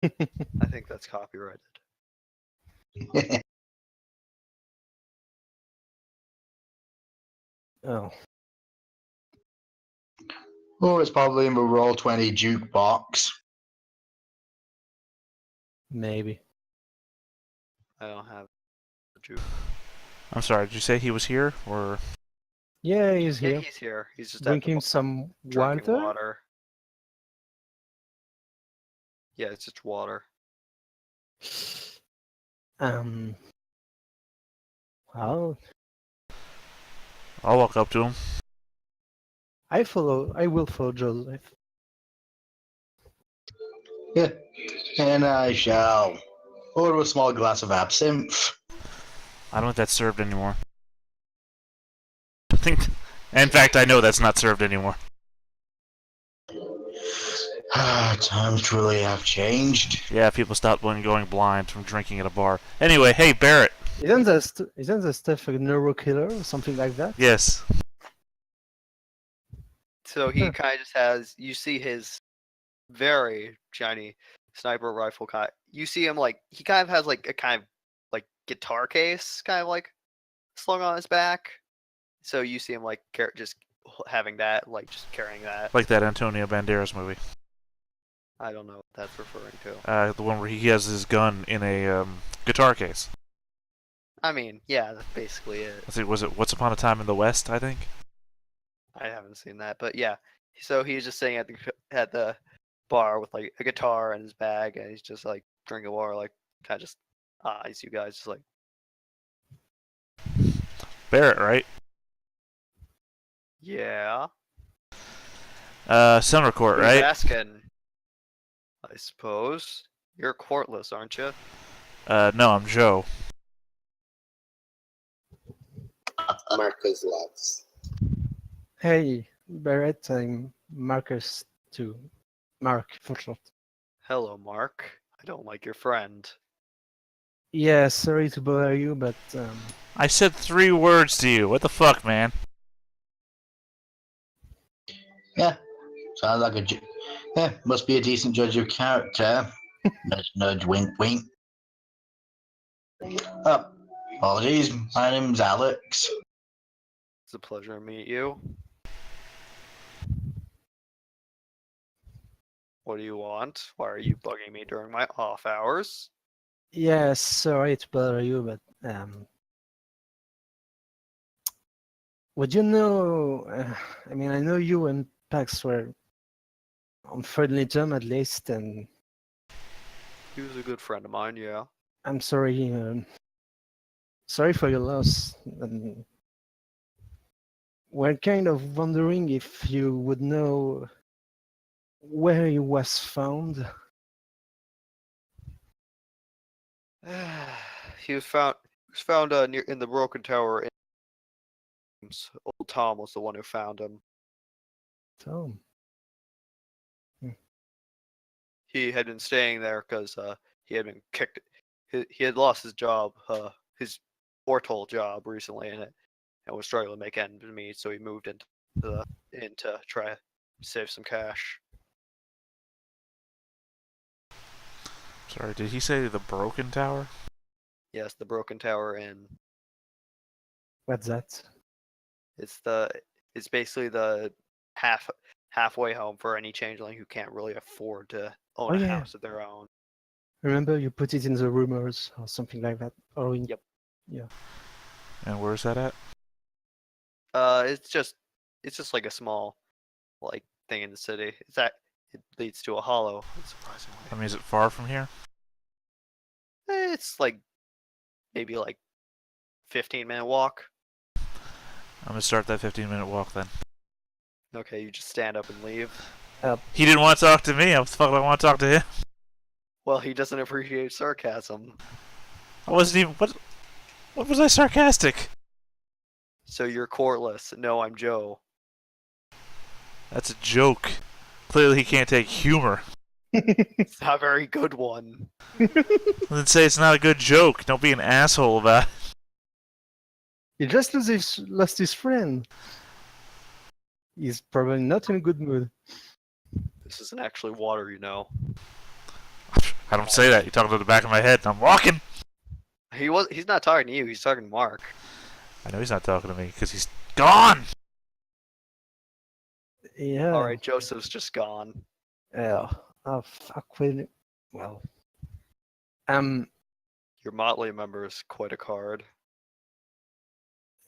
I think that's copyrighted. Oh, Or it's probably in the Roll20 jukebox. maybe. I don't have a juke. I'm sorry, did you say he was here? Or Yeah, he's Yeah, here. he's here. He's just Drinking at the bar, some drinking water. water. Yeah, it's just water. Well, I'll walk up to him. I will follow Joseph. Yeah. And I shall order a small glass of absinthe. I don't think that's served anymore. I think. In fact, I know that's not served anymore. Times truly have changed. Yeah, people stopped going blind from drinking at a bar. Anyway, hey Barrett. Isn't the stuff a neuro killer or something like that? Yes. So he kind of just has. You see his very shiny sniper rifle. You see him like he kind of has like a kind of like guitar case, kind of like slung on his back. So you see him like just having that, like just carrying that. Like that Antonio Banderas movie. I don't know what that's referring to. The one where he has his gun in a guitar case. I mean, yeah, that's basically it. I think was it Once Upon a Time in the West, I think. I haven't seen that, but yeah. So he's just sitting at the bar with like a guitar in his bag, and he's just like drinking water, like kind of just eyes you guys, just like Barrett, right? yeah. Summer Court, Who's right? asking? I suppose you're courtless, aren't you? No, I'm Joe. Marcus laughs. Hey, Barrett, I'm Marcus too. Mark, for short. Hello, Mark. I don't like your friend. Yeah, sorry to bother you, but I said 3 words to you. What the fuck, man? Yeah. Sounds like yeah, must be a decent judge of character. Nudge, nudge, wink, wink. Apologies. My name's Alex. It's a pleasure to meet you. What do you want? Why are you bugging me during my off hours? yeah, sorry to bother you, but would you know? I mean, I know you and Pax were on friendly terms at least, and He was a good friend of mine, yeah. I'm sorry. Sorry for your loss. And we're kind of wondering if you would know where he was found. He was found near in the broken tower. Old Tom was the one who found him. Tom. He had been staying there because he had been kicked. He had lost his job, his portal job recently, and was struggling to make ends meet. So he moved into the inn to try to save some cash. Sorry, did he say the Broken Tower? Yes, the broken tower inn. What's that? It's basically the halfway home for any changeling who can't really afford to own a house of their own. Remember, you put it in the rumors or something like that. Or in... Yep. Yeah. And where's that at? It's just like a small, like thing in the city. It leads to a hollow. Surprisingly, I mean, is it far from here? it's like maybe like 15-minute walk. I'm gonna start that 15-minute walk then. Okay, you just stand up and leave. He didn't want to talk to me. How the fuck do I want to talk to him? Well, he doesn't appreciate sarcasm. I wasn't even. What was I sarcastic? So you're courtless. No, I'm Joe. That's a joke. Clearly, he can't take humor. It's not a very good one. Then say it's not a good joke. Don't be an asshole about it. He just lost his friend. He's probably not in a good mood. This isn't actually water, you know. I don't say that. You're talking to the back of my head. And I'm walking. He's not talking to you. He's talking to Mark. I know he's not talking to me because he's gone. Yeah. All right, Joseph's just gone. Yeah. Oh fuck with it. Well. Your Motley member is quite a card.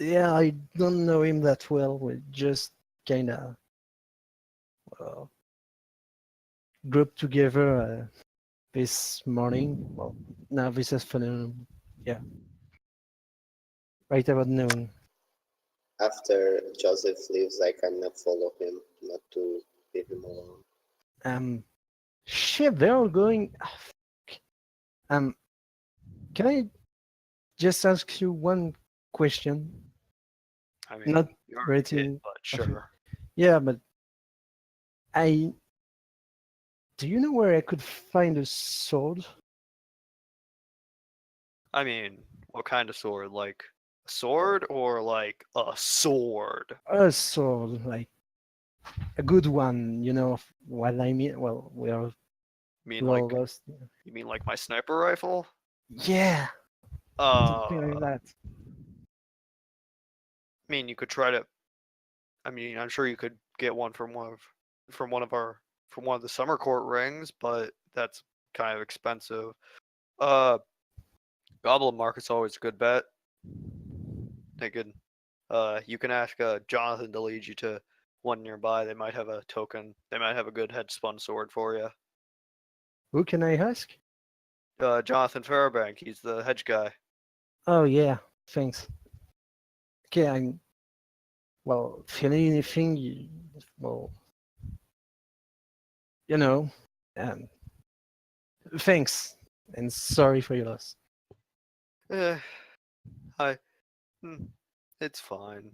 Yeah, I don't know him that well. We just kinda grouped together this morning. Well, now this afternoon. Yeah. Right about noon. After Joseph leaves, I cannot follow him, not to leave him alone. Shit, they're all going. Ah, fuck. Can I just ask you one question? I mean, Not you already did, rating. but sure. Yeah, but do you know where I could find a sword? I mean, what kind of sword? Like a sword or like a sword? A sword, like a good one. You know what I mean? Well, we are You mean well like lost. you mean like my sniper rifle? Yeah, something I like that. mean, you could try to. I mean, I'm sure you could get one from one of the summer court rings, but that's kind of expensive. Uh, Goblin Market's always a good bet. They could. You can ask Jonathan to lead you to one nearby. They might have a token. They might have a good head spun sword for you. Who can I ask? Jonathan Fairbank. He's the hedge guy. Oh yeah, thanks. Okay, I'm well feeling anything. Well, you know, um, thanks and sorry for your loss. Eh, I. It's fine.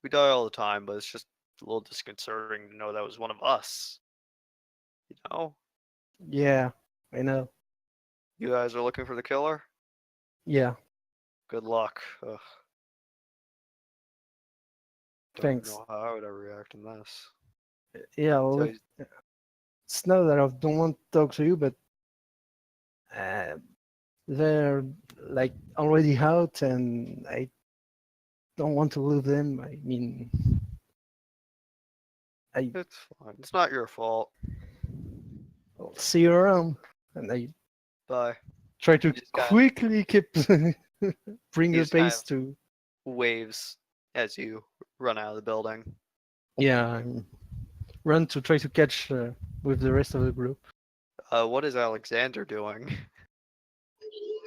We die all the time, but it's just a little disconcerting to know that was one of us. You know? Yeah, I know. You guys are looking for the killer? Yeah, Good luck. Ugh. Don't thanks. know how I would ever react in this. Yeah, So look, it's not that I don't want to talk to you, but they're like already out, and I don't want to lose them. I mean, it's fine. It's not your fault. I'll see you around, and I Bye. try to He just kinda- quickly keep bring he the just kind pace of to. waves as you run out of the building. Yeah, run to try to catch with the rest of the group. What is Alexander doing?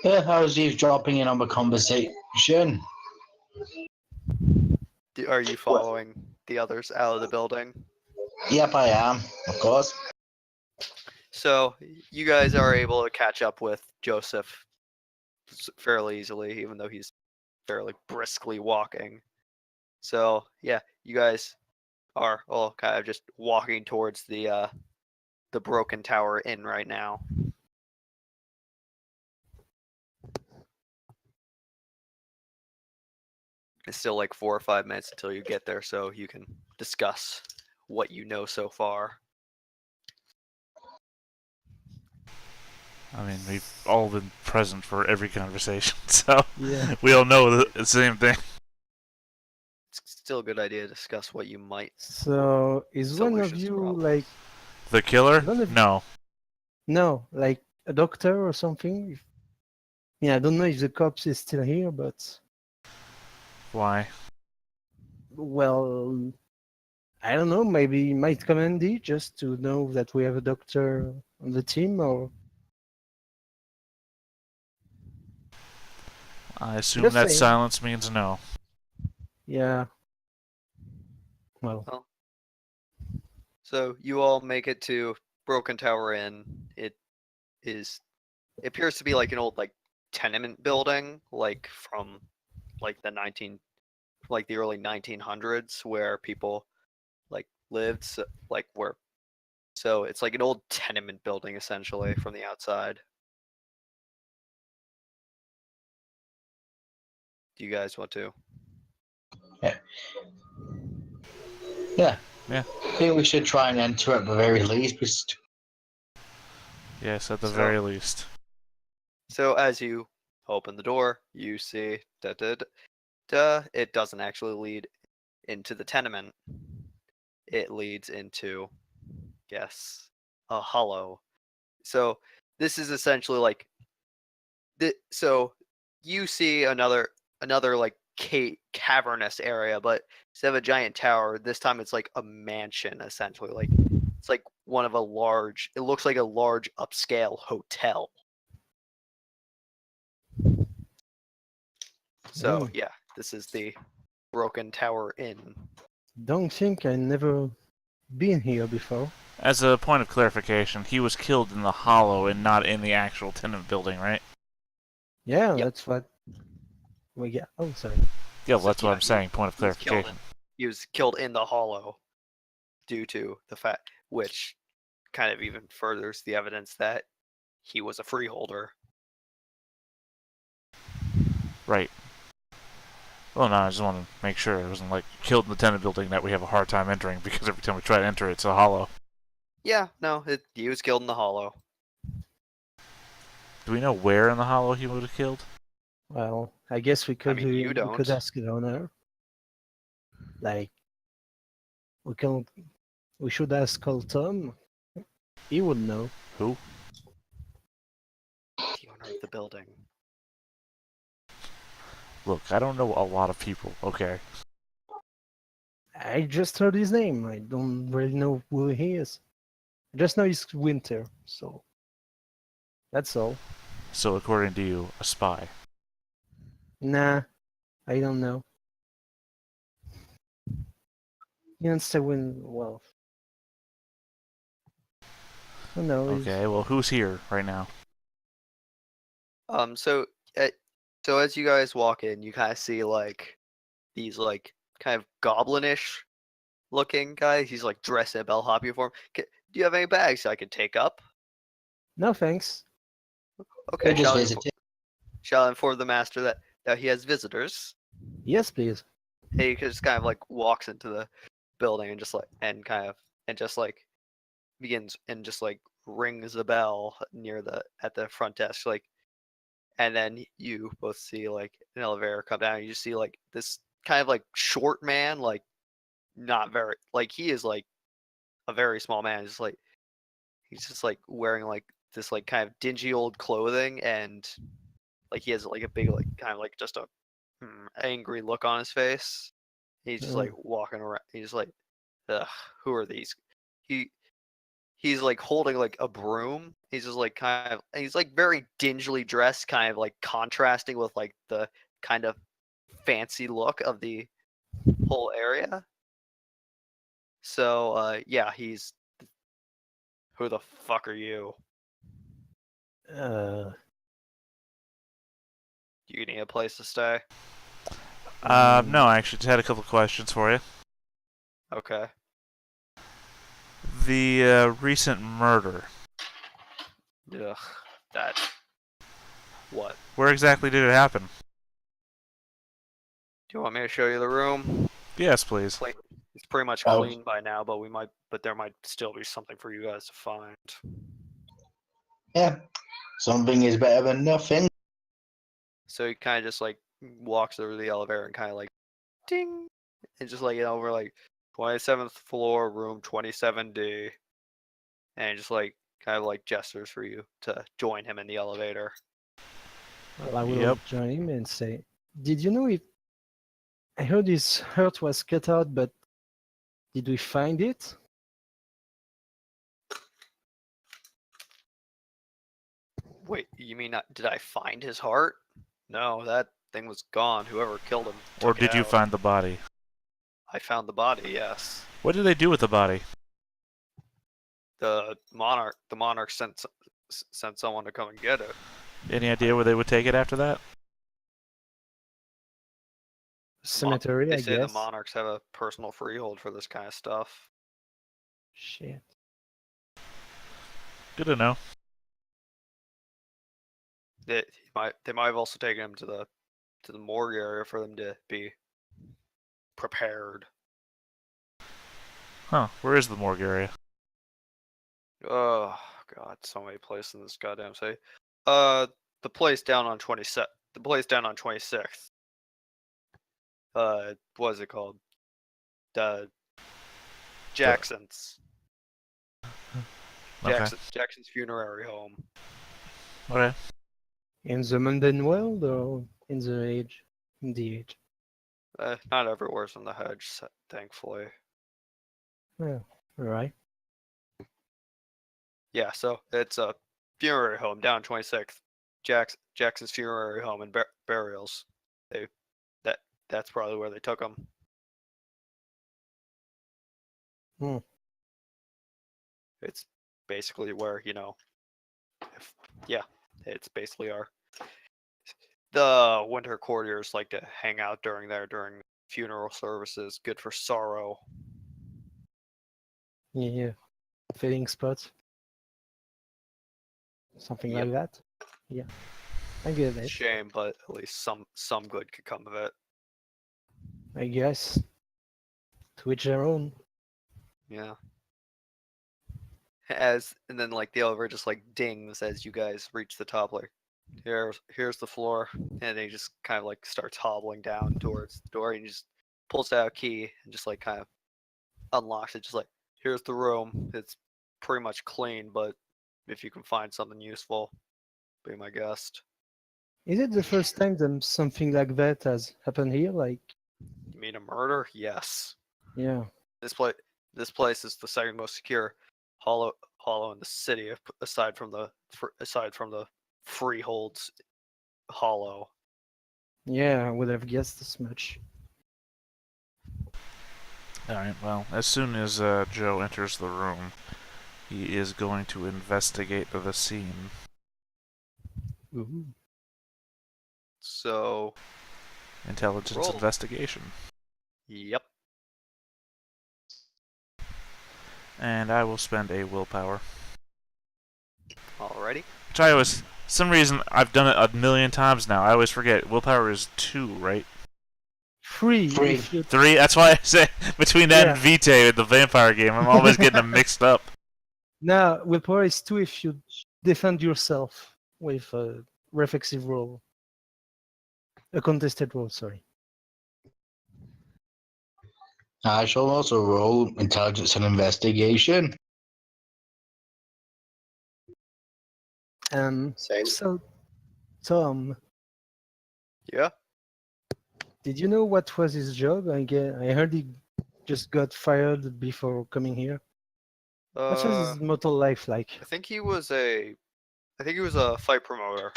Yeah, I was eavesdropping in on the conversation. Are you following the others out of the building? Yep, I am, of course. So you guys are able to catch up with Joseph fairly easily, even though he's fairly briskly walking. So yeah, you guys are all kind of just walking towards the Broken Tower Inn right now. It's still like 4 or 5 minutes until you get there, so you can discuss what you know so far. I mean, we've all been present for every conversation, so Yeah. we all know the same thing. It's still a good idea to discuss what you might. So is one of Solutions to you problems. like The killer? None of- No. no, like a doctor or something? Yeah, I don't know if the cops is still here, but Why? well, I don't know. Maybe it might come handy just to know that we have a doctor on the team, or I assume Just that saying. silence means no. yeah. Well, So you all make it to Broken Tower Inn. It appears to be like an old like tenement building, like from like the early 1900s, where people like lived, so it's like an old tenement building essentially from the outside. Do you guys want to? Yeah. Yeah. I think we should try and enter at the very least. Yes, at the So- very least. So as you open the door, you see it doesn't actually lead into the tenement. It leads into, yes, a hollow. So this is essentially like so you see another like cavernous area, but instead of a giant tower, this time it's like a mansion essentially. Like it's like one of a large. It looks like a large upscale hotel. So Mm. yeah, this is the Broken Tower Inn. Don't think I never been here before. As a point of clarification, he was killed in the hollow and not in the actual tenement building, right? Yeah, Yep. that's what we get. Oh, sorry. Yeah, well, that's what Yeah, I'm saying. Point of he was killed clarification. He was killed in the hollow due to the fact, which kind of even furthers the evidence that he was a freeholder. Right. Well, no, I just want to make sure it wasn't like killed in the tenement building that we have a hard time entering because every time we try to enter, it's a hollow. Yeah, no, he was killed in the hollow. Do we know where in the hollow he would have killed? Well, I guess we could mean, you we could don't. ask the owner. Like we should ask Tom. He would know. Who? The owner of the building. Look, I don't know a lot of people, okay? I just heard his name. I don't really know who he is. I just know he's Winter, so that's all. So, according to you, a spy. Nah, I don't know. He wants to win. Well, who knows? Okay, well, who's here right now? So, uh, so as you guys walk in, you kind of see like these like kind of goblinish looking guy. He's like dressed in a bellhop uniform. Do you have any bags I could take up? No thanks. Okay, We'll just visit it. shall I inform the master that he has visitors? Yes, please. He just kind of like walks into the building and just like begins and just like rings a bell near at the front desk, like, and then you both see like an elevator come down. You just see like this kind of like short man, like not very like he is like a very small man. Just like he's just like wearing like this like kind of dingy old clothing, and like he has like a big like kind of like just a angry look on his face. He's just like walking around. He's like, ugh, who are these? He he's like holding like a broom. He's just like he's like very dingily dressed, kind of like contrasting with like the kind of fancy look of the whole area. So yeah, he's who the fuck are you? Uh, You need a place to stay? No, I actually just had a couple questions for you. Okay. The recent murder. Ugh, that. What? Where exactly did it happen? Do you want me to show you the room? Yes, please. It's pretty much Oh. clean by now, but there might still be something for you guys to find. Yeah, something is better than nothing. So he kind of just like walks over the elevator and kind of like ding, and just like over like 27th floor, room 27D, and just like kind of like gestures for you to join him in the elevator. well, I will Yep. join him and say, "Did you know if I heard his heart was cut out, but did we find it?" Wait, you mean did I find his heart? No, that thing was gone. Whoever killed him. Or took it did you out. find the body? I found the body. Yes. What did they do with the body? The monarch sent someone to come and get it. Any idea where they would take it after that? Cemetery, They I say guess. the monarchs have a personal freehold for this kind of stuff. Shit. Good to know. They might have also taken him to the morgue area for them to be prepared. Huh, where is the morgue area? God, so many places in this goddamn city. The place down on 27th. The place down on 26th. What is it called? The Jackson's. Okay. Jackson's funerary home. Okay. In the mundane world or in the age? In the age. Not everywhere's in the hedge, thankfully. Yeah, alright. Yeah, so it's a funerary home down 26th. Jackson's funerary home and burials. That's probably where they took him. Hmm. It's basically where, it's basically the winter courtiers like to hang out during funeral services. Good for sorrow. Yeah. Fading spots. Something Yep. like that. Yeah. I get it. Shame, but at least some good could come of it. I guess. To each their own. Yeah. And then like the elevator just like dings as you guys reach the top. Like, here's the floor, and he just kind of like starts hobbling down towards the door, and he just pulls out a key and just like kind of unlocks it. Just like, here's the room. It's pretty much clean, but if you can find something useful, be my guest. Is it the first time that something like that has happened here? Like, You mean a murder? Yes. yeah. This place is the second most secure hollow in the city, aside from the Freehold's hollow. Yeah, I would have guessed as much. Alright, well, as soon as Joe enters the room, he is going to investigate the scene. Ooh. So, Intelligence roll. investigation. Yep. And I will spend a willpower. Alrighty. Which I always, some reason, I've done it a million times now. I always forget. Willpower is 2, right? 3. If 3? That's why I say between that and Vitae, the vampire game, I'm always getting them mixed up. Now, willpower is 2 if you defend yourself with a reflexive roll. A contested roll, sorry. I shall also roll intelligence and investigation. Same. So, Tom, Yeah. did you know what was his job? I heard he just got fired before coming here. What was his mortal life like? I think he was a fight promoter.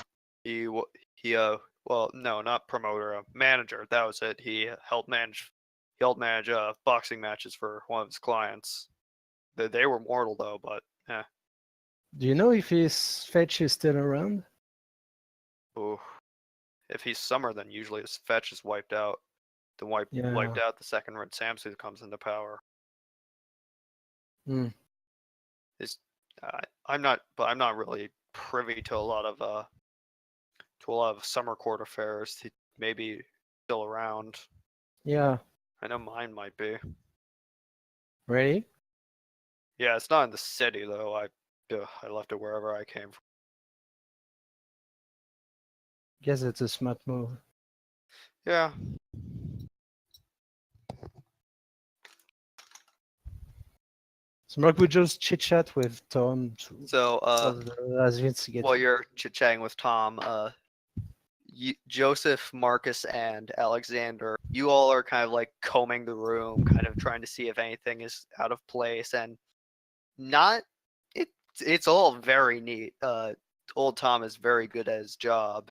Well, no, not promoter, a manager. That was it. He helped manage boxing matches for one of his clients. They were mortal though, but Do you know if his fetch is still around? ooh. If he's summer, then usually his fetch is wiped out. Then wiped Yeah. out the second Red Samsu comes into power. Hmm. I'm not really privy to a lot of summer court affairs. He may be still around. Yeah. I know mine might be. Ready? Yeah, it's not in the city though. I left it wherever I came from. Guess it's a smart move. Yeah. So Mark would just chit chat with Tom So as Vince gets. while you're chit-chatting with Tom, Joseph, Marcus, and Alexander, you all are kind of like combing the room, kind of trying to see if anything is out of place, and it's all very neat. Old Tom is very good at his job.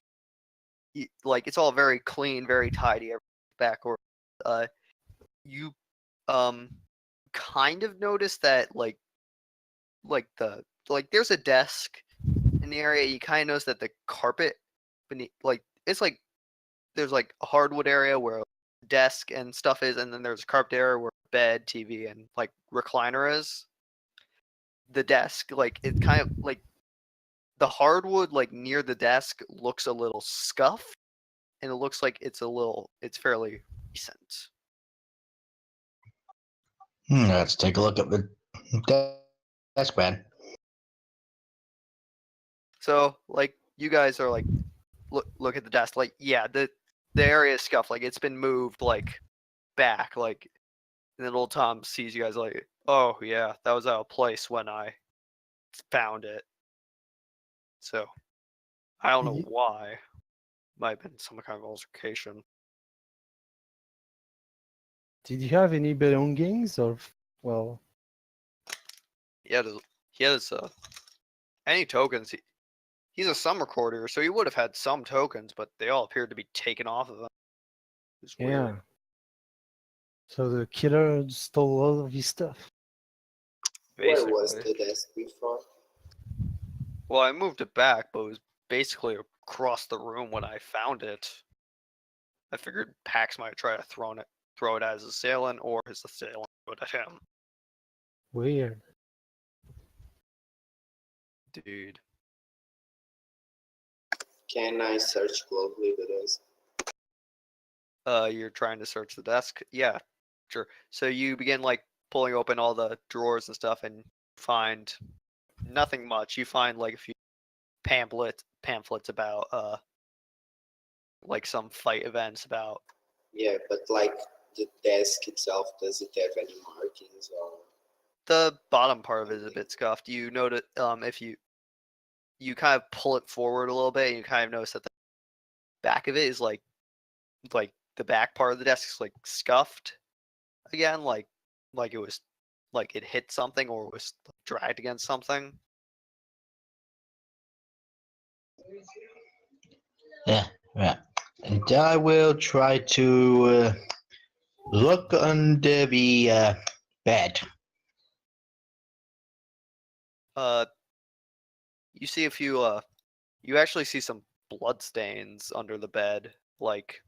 Like it's all very clean, very tidy, backward. You kind of notice that there's a desk in the area. You kind of notice that the carpet beneath, it's like there's like a hardwood area where a desk and stuff is, and then there's a carpet area where bed, TV, and like recliner is. The desk, like it kind of like the hardwood like near the desk looks a little scuffed, and it looks like it's fairly recent. Let's take a look at the desk man. So like you guys are like look at the desk, like yeah, the area is scuffed, like it's been moved like back, like, and then old Tom sees you guys like, oh yeah, that was out of place when I found it. So I don't know Ye- why. Might have been some kind of altercation. Did you have any belongings or well? He has any tokens. He's a summer courtier, so he would have had some tokens, but they all appeared to be taken off of him. It's Yeah. weird. So the killer stole all of his stuff. Where was Basically. the desk before? Well, I moved it back, but it was basically across the room when I found it. I figured Pax might try to throw it at his assailant, or his assailant throw it at him. Weird. Dude. Can I search globally the desk? You're trying to search the desk? Yeah, sure. So you begin like pulling open all the drawers and stuff and find nothing much. You find like a few pamphlets about like some fight events about Yeah, but like the desk itself, does it have any markings or? the bottom part of it is a bit scuffed. You notice if you kind of pull it forward a little bit and you kind of notice that the back of it is like the back part of the desk is like scuffed again, like it was like it hit something or it was dragged against something. Yeah, right. And I will try to look under the bed. You see a few you actually see some blood stains under the bed, like,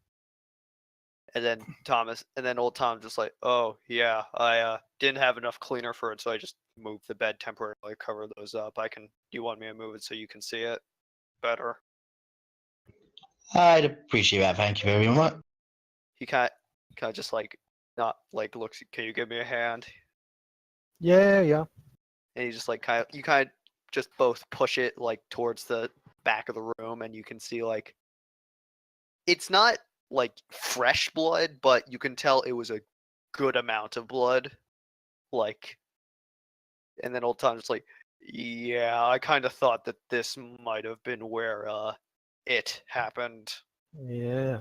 and then old Tom just like, oh yeah, I didn't have enough cleaner for it, so I just moved the bed temporarily, cover those up. You want me to move it so you can see it better? I'd appreciate that. Thank you very much. He kind of just like not like looks, can you give me a hand? Yeah, yeah. And he just like you kind of just both push it like towards the back of the room, and you can see like it's not like fresh blood, but you can tell it was a good amount of blood. Like, and then old Tom's just like, yeah, I kind of thought that this might have been where it happened. Yeah.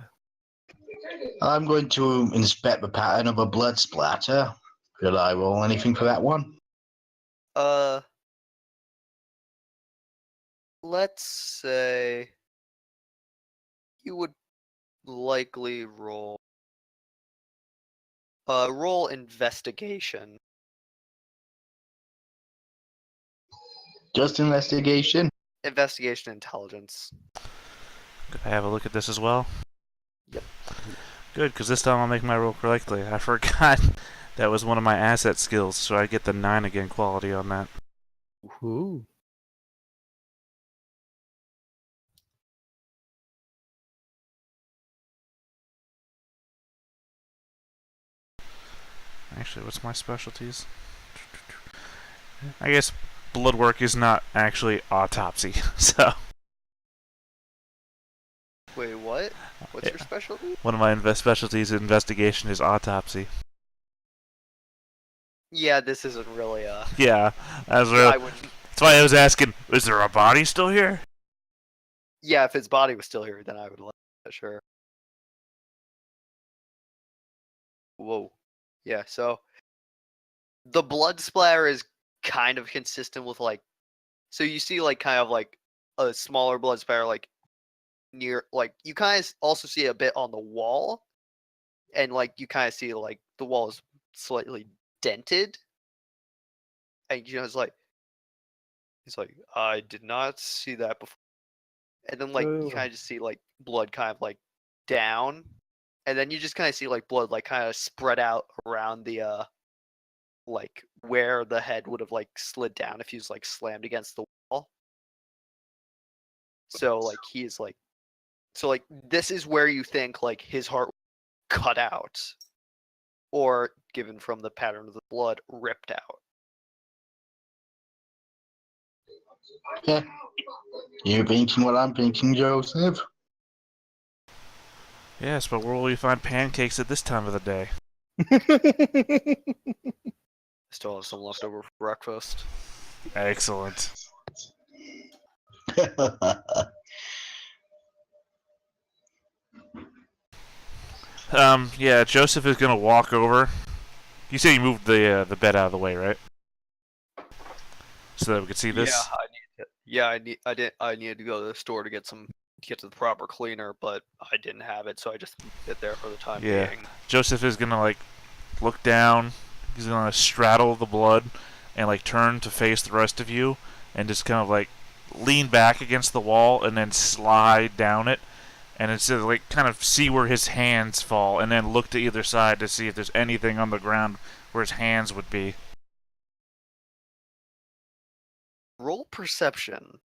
I'm going to inspect the pattern of a blood splatter. Could I roll anything for that one? Uh, let's say you would likely roll investigation. Just investigation? Investigation intelligence. Could I have a look at this as well? Yep. Good, because this time I'll make my roll correctly. I forgot that was one of my asset skills, so I get the 9 again quality on that. Ooh. Actually, what's my specialties? I guess blood work is not actually autopsy, so Wait, what? What's Yeah. your specialty? one of my specialties in investigation is autopsy. Yeah, this isn't really Yeah, that's I wouldn't. why I was asking, is there a body still here? Yeah, if his body was still here, then I would like that, sure. Whoa. Yeah, so the blood splatter is kind of consistent with like, so you see like kind of like a smaller blood splatter like near, like you kind of also see a bit on the wall, and like you kind of see like the wall is slightly dented, and it's like I did not see that before, and then like you Oh. kind of just see like blood kind of like down, and then you just kind of see like blood like kind of spread out around the like where the head would have like slid down if he was like slammed against the wall. So like he's like, so like this is where you think like his heart cut out, or given from the pattern of the blood ripped out. Yeah. You thinking what I'm thinking, Joseph? Yes, but where will we find pancakes at this time of the day? Still have some leftover for breakfast. Excellent. Yeah, Joseph is gonna walk over. You say you moved the bed out of the way, right? So that we could see this. Yeah, I need to. Yeah, I needed to go to the store to get to the proper cleaner, but I didn't have it, so I just left it there for the time Yeah. being. Joseph is gonna like look down. He's gonna straddle the blood and like turn to face the rest of you, and just kind of like lean back against the wall and then slide down it. And it's to like kind of see where his hands fall, and then look to either side to see if there's anything on the ground where his hands would be. Roll perception.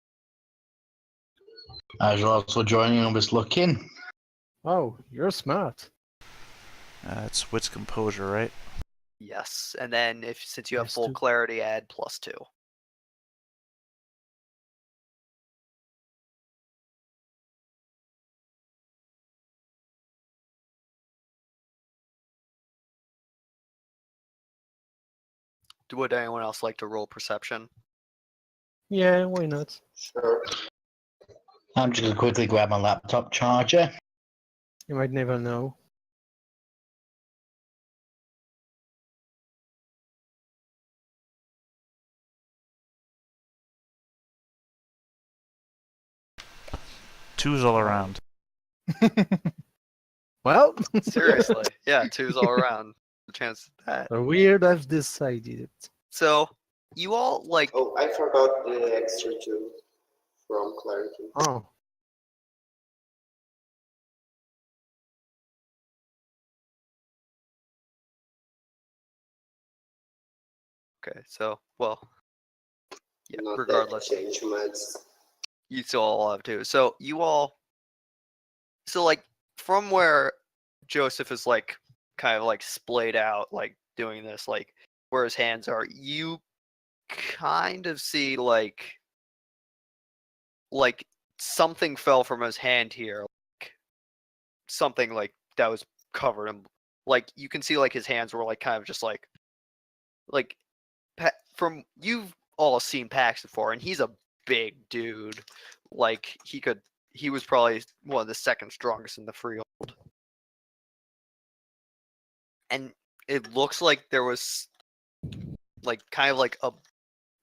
I was also joining on this looking. Oh, you're smart. It's wits composure, right? Yes, and then since you have Yes, full two. clarity, add +2. Would anyone else like to roll perception? Yeah, why not? Sure. I'm just gonna quickly grab my laptop charger. You might never know. Twos all around. Well, Seriously, yeah, 2s all around. The chance of that. so weird I've decided it. So you all like Oh, I forgot the extra 2 from clarity. Oh, okay. So well, yeah. Not Regardless, that change much. you still all have 2. So you all, so like from where Joseph is like kind of like splayed out, like doing this, like where his hands are, you kind of see like something fell from his hand here, like something like that was covered in, like you can see like his hands were like kind of just like from you've all seen Pax before, and he's a big dude. Like he was probably one of the second strongest in the Freehold. And it looks like there was like kind of like a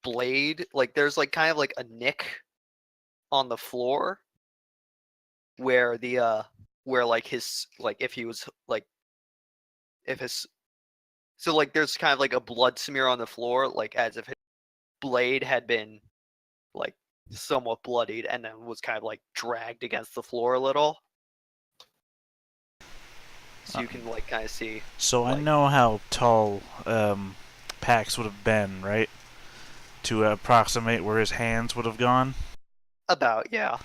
blade, like there's like kind of like a nick on the floor where where like his, like if he was like if his, so like there's kind of like a blood smear on the floor, like as if his blade had been like somewhat bloodied and then was kind of like dragged against the floor a little. So you can like kind of see. So I like- know how tall Pax would have been, right? To approximate where his hands would have gone. About, yeah.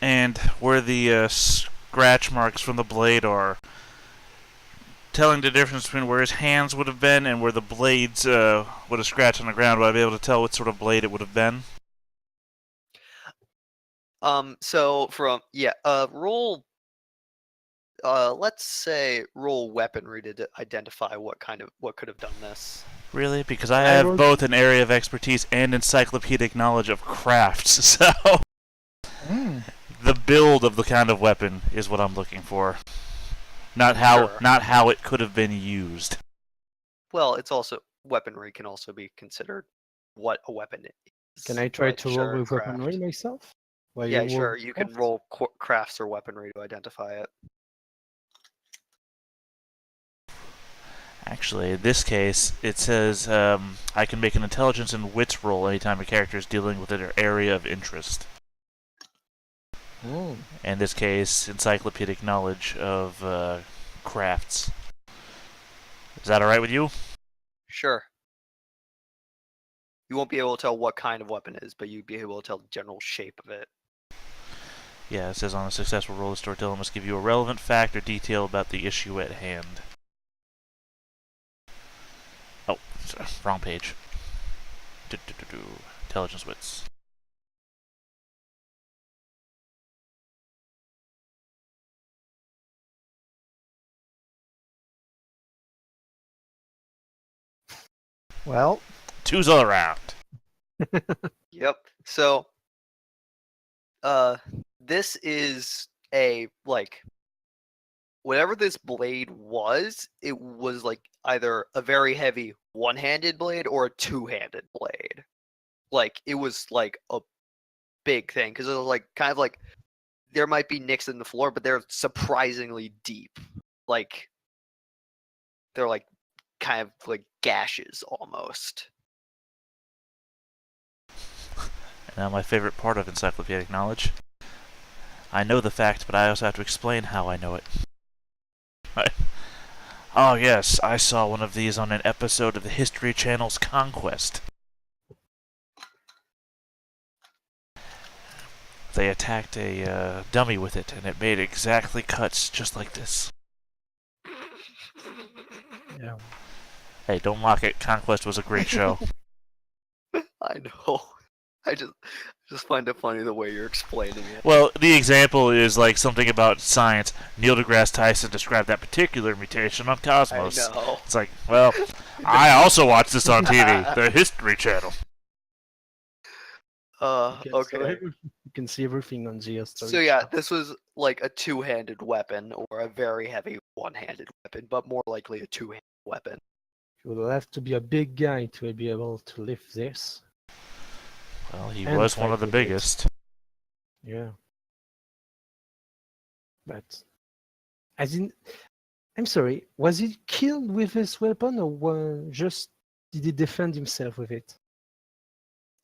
And where the scratch marks from the blade are, telling the difference between where his hands would have been and where the blades would have scratched on the ground, would I be able to tell what sort of blade it would have been? So from, yeah, roll, let's say roll weaponry to identify what could have done this. Really? Because I I have rolled- both an area of expertise and encyclopedic knowledge of crafts, so the build of the kind of weapon is what I'm looking for. Not Sure. how it could have been used. Well, it's also, weaponry can also be considered what a weapon is. can I try but to roll sure, with craft. weaponry myself? While Yeah, roll sure. You can craft? roll crafts or weaponry to identify it. Actually, in this case, it says I can make an intelligence and wits roll anytime a character is dealing with an area of interest. Oh. In this case, encyclopedic knowledge of crafts. Is that alright with you? Sure. You won't be able to tell what kind of weapon it is, but you'd be able to tell the general shape of it. Yeah, it says on a successful roll, the storyteller must give you a relevant fact or detail about the issue at hand. Oh, sorry, wrong page. Intelligence wits. Well, Two's all around. Yep. So, this is a whatever this blade was, it was like either a very heavy one-handed blade or a two-handed blade. Like it was like a big thing because it was like kind of like there might be nicks in the floor, but they're surprisingly deep. Like they're like kind of like gashes almost. Now, my favorite part of encyclopedic knowledge. I know the fact, but I also have to explain how I know it. Oh yes, I saw one of these on an episode of the History Channel's Conquest. They attacked a dummy with it, and it made exactly cuts just like this. yeah. Hey, don't mock it. Conquest was a great show. I know. I just find it funny the way you're explaining it. Well, the example is like something about science. Neil deGrasse Tyson described that particular mutation on Cosmos. I know. It's like, well, I also watched this on TV, the History Channel. Okay. So Okay. you can see everything on Geostory. So yeah, this was like a two-handed weapon or a very heavy one-handed weapon, but more likely a two-handed weapon. You will have to be a big guy to be able to lift this. Well, he And was one fight of the with it. biggest. Yeah. But I'm sorry, was he killed with this weapon or just did he defend himself with it?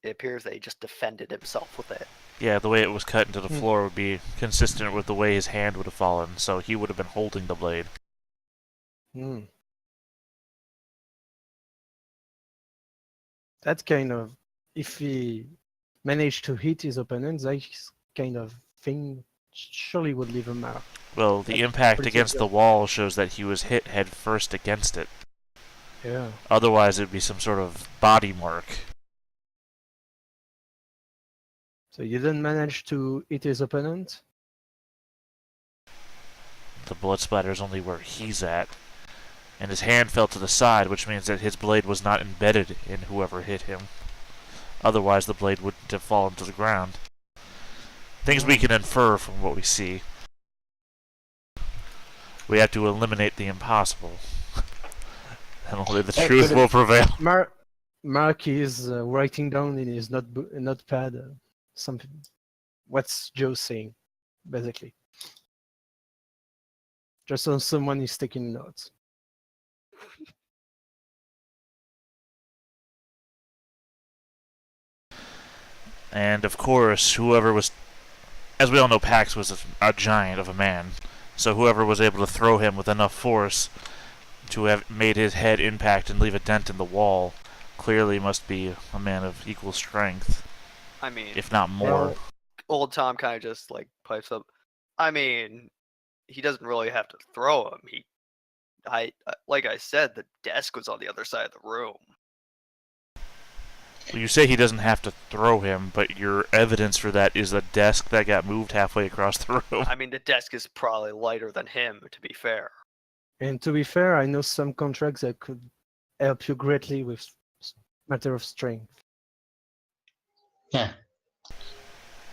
It appears that he just defended himself with it. Yeah, the way it was cut into the floor would be consistent with the way his hand would have fallen, so he would have been holding the blade. Hmm. That kind of, if he managed to hit his opponent, that kind of thing surely would leave a mark. Well, the That's impact pretty against the good. wall shows that he was hit head first against it. Yeah. Otherwise, it'd be some sort of body mark. So you didn't manage to hit his opponent? The blood splatter's only where he's at. And his hand fell to the side, which means that his blade was not embedded in whoever hit him. Otherwise, the blade wouldn't have fallen to the ground. Things we can infer from what we see. We have to eliminate the impossible. And only the truth will prevail. Mark is writing down in his notepad something. What's Joe saying, basically? Just so someone is taking notes. And of course, whoever was, as we all know, Pax was a giant of a man. So whoever was able to throw him with enough force to have made his head impact and leave a dent in the wall clearly must be a man of equal strength, I mean, if not more. Well, old Tom kind of just like pipes up. I mean, he doesn't really have to throw him. Like I said, the desk was on the other side of the room. You say he doesn't have to throw him, but your evidence for that is a desk that got moved halfway across the room. I mean, the desk is probably lighter than him, to be fair. and to be fair, I know some contracts that could help you greatly with matter of strength. Yeah.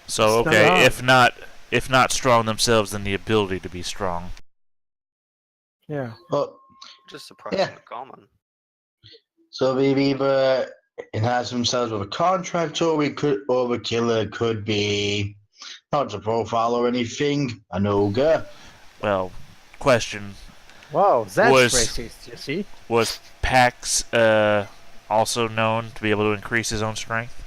So It's not okay, hard. if not strong themselves, then the ability to be strong. Yeah. But Just surprisingly Yeah. common. so they've either enhanced themselves with a contract, or the killer could be not a profile or anything, an ogre. Well, question: Wow, that's Was- racist, you see? was Pax also known to be able to increase his own strength?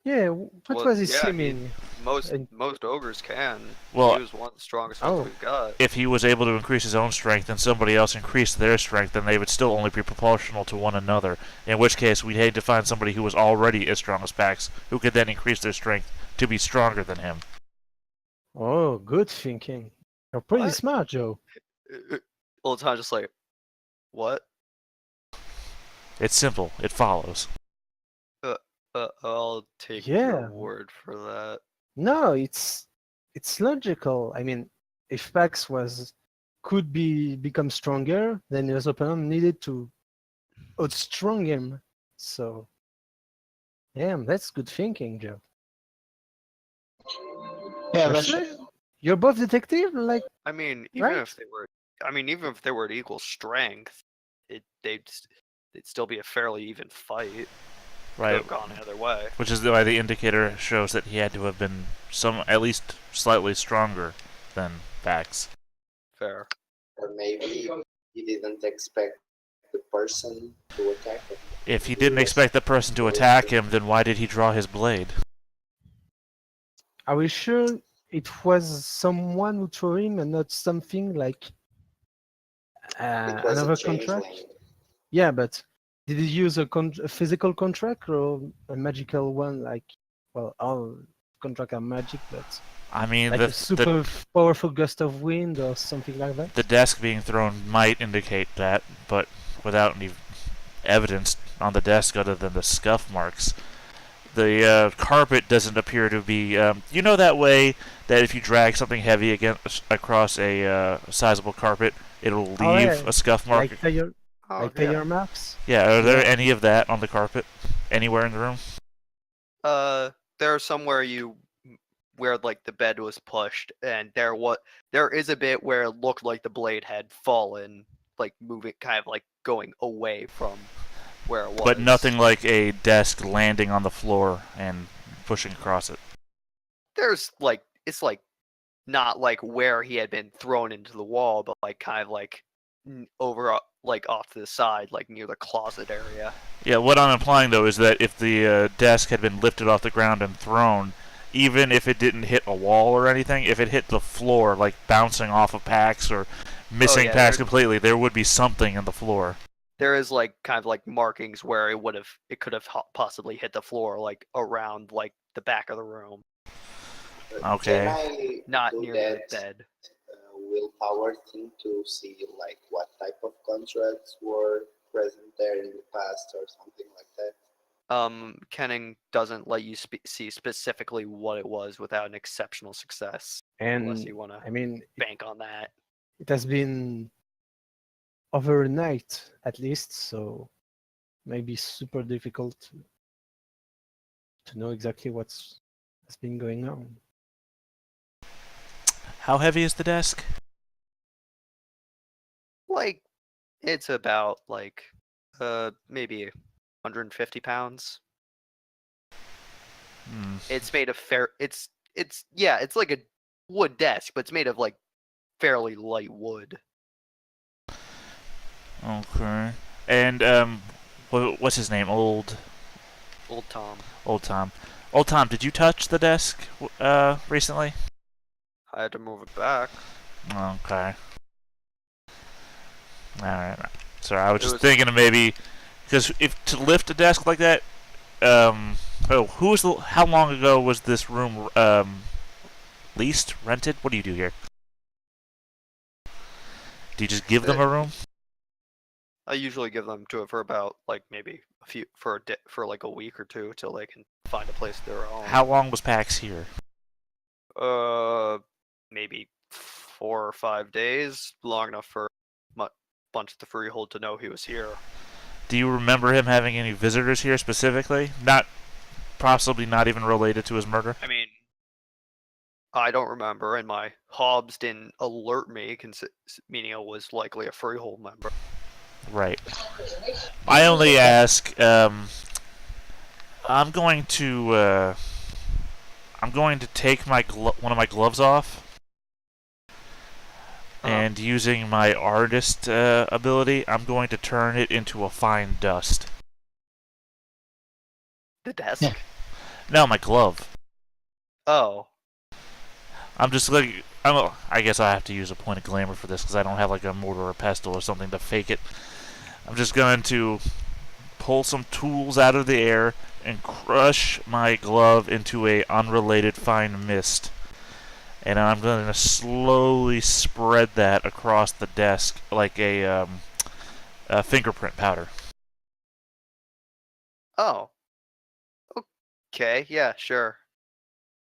Yeah, what Well, was he yeah, seeming? Most And- ogres can. Well, He was one of the strongest ones Oh. we've got. if he was able to increase his own strength and somebody else increased their strength, then they would still only be proportional to one another. In which case, we'd hate to find somebody who was already as strong as Pax, who could then increase their strength to be stronger than him. Oh, good thinking. You're pretty What? smart, Joe. Old Tom just like, what? It's simple. It follows. I'll take Yeah. your word for that. No, it's logical. I mean, if Pax could become stronger, then his opponent needed to outstrung him. So, damn, that's good thinking, Joe. Yeah, You're that's sure? You're both detective, like, I mean, right? even if they were at equal strength, they'd still be a fairly even fight. Could Right. have gone either way. Which is why the indicator shows that he had to have been at least slightly stronger than Vax. Fair. Or maybe he didn't expect the person to attack him. If he Maybe didn't was expect the person to attack him, then why did he draw his blade? Are we sure it was someone who threw him and not something like It was another a contract? changeling. Yeah, but did he use a physical contract or a magical one? Like, well, all contracts are magic, but I mean, like a super powerful gust of wind or something like that? the desk being thrown might indicate that, but without any evidence on the desk other than the scuff marks. The carpet doesn't appear to be. You know that way that if you drag something heavy across a sizable carpet, it'll leave Oh, yeah. a scuff mark. Like tire, Oh, like yeah. tire marks? Yeah, are there Yeah. any of that on the carpet anywhere in the room? There's somewhere where like the bed was pushed, and there is a bit where it looked like the blade had fallen, like moving, kind of like going away from where it was. But nothing like a desk landing on the floor and pushing across it. There's like it's like not like where he had been thrown into the wall, but like kind of like over like off to the side, like near the closet area. Yeah, what I'm implying though is that if the desk had been lifted off the ground and thrown, even if it didn't hit a wall or anything, if it hit the floor, like bouncing off of packs or missing yeah, packs completely, there would be something in the floor. There is like kind of like markings where it could have possibly hit the floor, like around like the back of the room, Okay. Can I not do near that the bed. willpower thing to see like what type of contracts were present there in the past or something like that? Kenning doesn't let you see specifically what it was without an exceptional success, unless And you want to I mean, bank on that. it has been over a night at least, so maybe super difficult to know exactly has been going on. How heavy is the desk? Like, it's about like maybe 150 pounds. Hmm. It's made of it's like a wood desk, but it's made of like fairly light wood. Okay. And what's his name? Old Tom. Old Tom. Old Tom, did you touch the desk recently? I had to move it back. Okay. Alright. Sorry, I was It just was- thinking of maybe because if to lift a desk like that, how long ago was this room leased, rented? What do you do here? Do you just give them a room? I usually give them to it for about like maybe for like a week or two till they can find a place of their own. How long was PAX here? Maybe 4 or 5 days, long enough for a bunch of the Freehold to know he was here. Do you remember him having any visitors here specifically? Possibly not even related to his murder? I mean, I don't remember, and my Hobbs didn't alert me, meaning it was likely a Freehold member. Right. I only ask. I'm going to take one of my gloves off, and using my artist ability, I'm going to turn it into a fine dust. The desk? Yeah. No, my glove. Oh. I'm just like I guess I have to use a point of glamour for this because I don't have like a mortar or pestle or something to fake it. I'm just going to pull some tools out of the air and crush my glove into a unrelated fine mist. And I'm going to slowly spread that across the desk like a fingerprint powder. Oh. Okay, yeah, sure.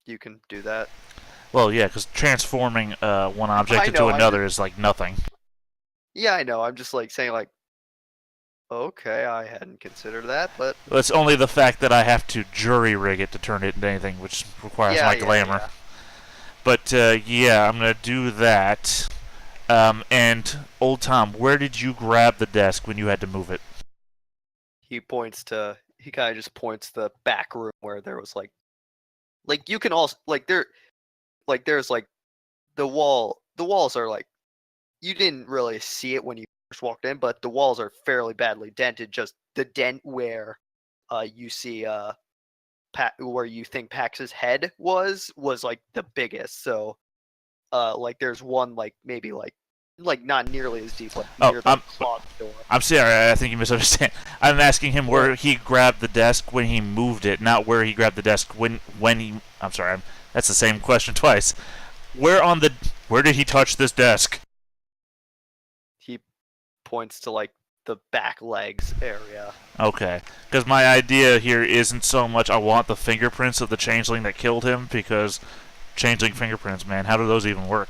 You can do that. Well, yeah, because transforming one object into another is like nothing. Yeah, I know. I'm just like saying like Okay, I hadn't considered that, but Well, it's only the fact that I have to jury rig it to turn it into anything, which requires my glamour. yeah. But yeah, I'm gonna do that. And old Tom, where did you grab the desk when you had to move it? He kind of just points to the back room where there was like you can also there's like the walls are like, you didn't really see it when you first walked in, but the walls are fairly badly dented. Just the dent where you see where you think Pax's head was like the biggest. So like there's one like maybe like not nearly as deep, like Oh, near the closet door. I'm sorry, I think you misunderstand. I'm asking him where What? he grabbed the desk when he moved it, not where he grabbed the desk when he. I'm sorry, that's the same question twice. Where did he touch this desk? He points to like the back legs area. Okay, because my idea here isn't so much I want the fingerprints of the changeling that killed him, because changeling fingerprints, man, how do those even work?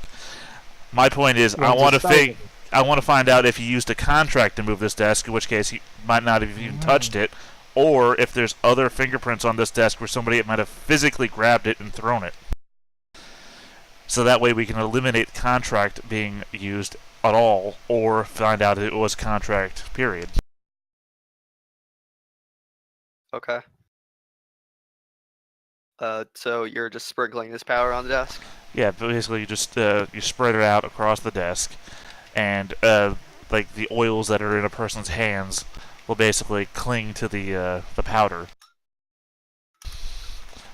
My point is, I want to find out if he used a contract to move this desk, in which case he might not have even touched it, or if there's other fingerprints on this desk where somebody might have physically grabbed it and thrown it. So that way we can eliminate contract being used at all, or find out it was contract, period. Okay. So you're just sprinkling this powder on the desk? Yeah, basically you just you spread it out across the desk, and like the oils that are in a person's hands will basically cling to the powder.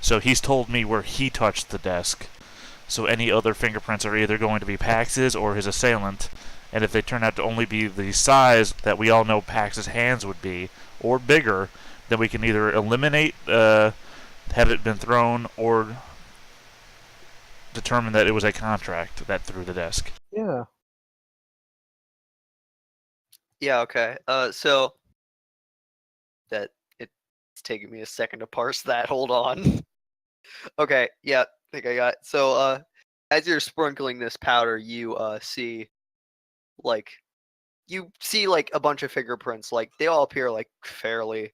So he's told me where he touched the desk. So any other fingerprints are either going to be Pax's or his assailant, and if they turn out to only be the size that we all know Pax's hands would be, or bigger, then we can either eliminate, had it been thrown, or determine that it was a contract that threw the desk. Yeah. Yeah, okay. So that it's taking me a second to parse that. Hold on. Okay, yeah, I think I got it. So as you're sprinkling this powder, you see like a bunch of fingerprints. Like they all appear like fairly,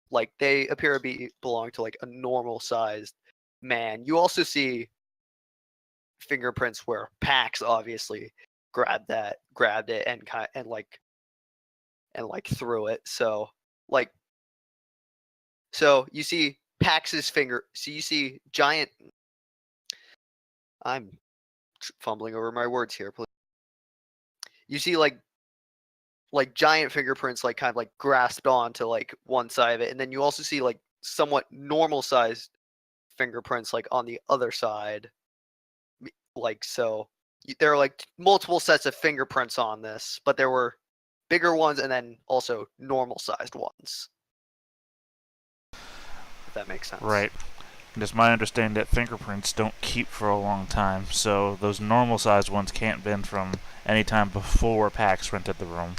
like they appear to belong to like a normal sized man. You also see fingerprints where Pax obviously grabbed it and threw it. So like you see Pax's finger. So you see giant. I'm fumbling over my words here. Please. You see like giant fingerprints like kind of like grasped onto like one side of it, and then you also see like somewhat normal sized fingerprints like on the other side. Like so, there are like multiple sets of fingerprints on this, but there were bigger ones and then also normal sized ones. If that makes sense. Right. And it's my understanding that fingerprints don't keep for a long time, so those normal sized ones can't have been from any time before Pax rented the room.